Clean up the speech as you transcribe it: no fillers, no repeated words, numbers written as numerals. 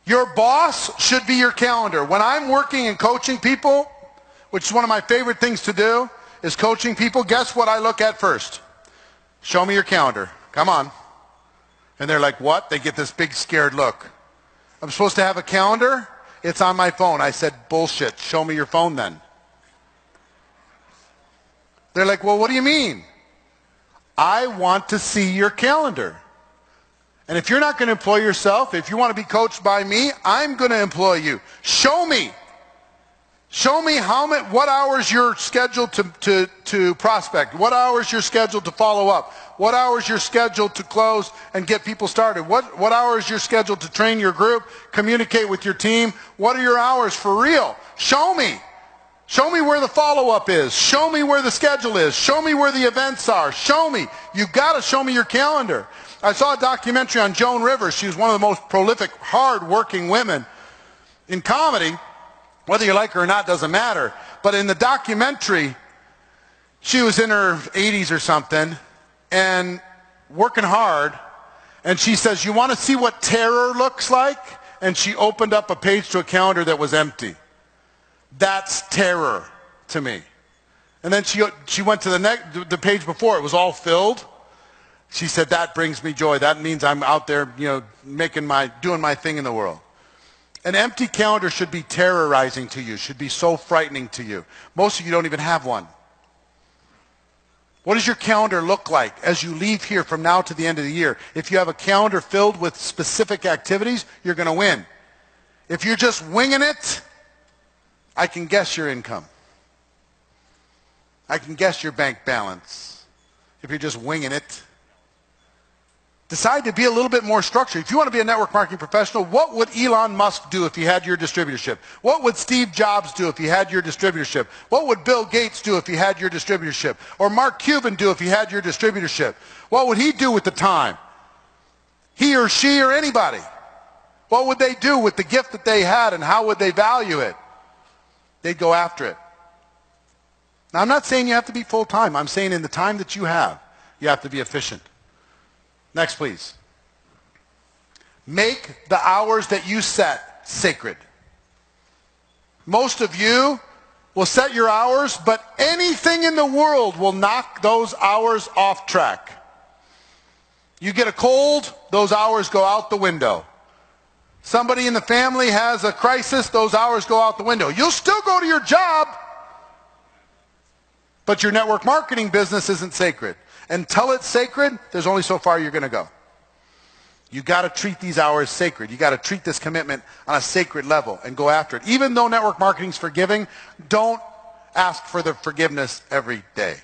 Your boss should be your calendar. When I'm working and coaching people, which is one of my favorite things to do, is coaching people, guess what I look at first? Show me your calendar. Come on. And they're like, what? They get this big scared look. I'm supposed to have a calendar? It's on my phone. I said, bullshit. Show me your phone then. They're like, well, what do you mean? I want to see your calendar. And if you're not going to employ yourself, if you want to be coached by me, I'm going to employ you. Show me. Show me what hours you're scheduled to prospect, what hours you're scheduled to follow up, what hours you're scheduled to close and get people started, what hours you're scheduled to train your group, communicate with your team, what are your hours for real? Show me. Show me where the follow-up is. Show me where the schedule is. Show me where the events are. Show me. You've got to show me your calendar. I saw a documentary on Joan Rivers. She was one of the most prolific, hard-working women in comedy. Whether you like her or not doesn't matter. But in the documentary, she was in her 80s or something and working hard. And she says, you want to see what terror looks like? And she opened up a page to a calendar that was empty. That's terror to me. And then she went to the page before. It was all filled. She said, that brings me joy. That means I'm out there, doing my thing in the world. An empty calendar should be terrorizing to you, should be so frightening to you. Most of you don't even have one. What does your calendar look like as you leave here from now to the end of the year? If you have a calendar filled with specific activities, you're going to win. If you're just winging it, I can guess your income. I can guess your bank balance. If you're just winging it. Decide to be a little bit more structured. If you want to be a network marketing professional, what would Elon Musk do if he had your distributorship? What would Steve Jobs do if he had your distributorship? What would Bill Gates do if he had your distributorship? Or Mark Cuban do if he had your distributorship? What would he do with the time? He or she or anybody. What would they do with the gift that they had and how would they value it? They'd go after it. Now, I'm not saying you have to be full-time. I'm saying in the time that you have to be efficient. Next, please. Make the hours that you set sacred. Most of you will set your hours, but anything in the world will knock those hours off track. You get a cold, those hours go out the window. Somebody in the family has a crisis, those hours go out the window. You'll still go to your job, but your network marketing business isn't sacred. Until it's sacred, there's only so far you're going to go. You've got to treat these hours sacred. You've got to treat this commitment on a sacred level and go after it. Even though network marketing is forgiving, don't ask for the forgiveness every day.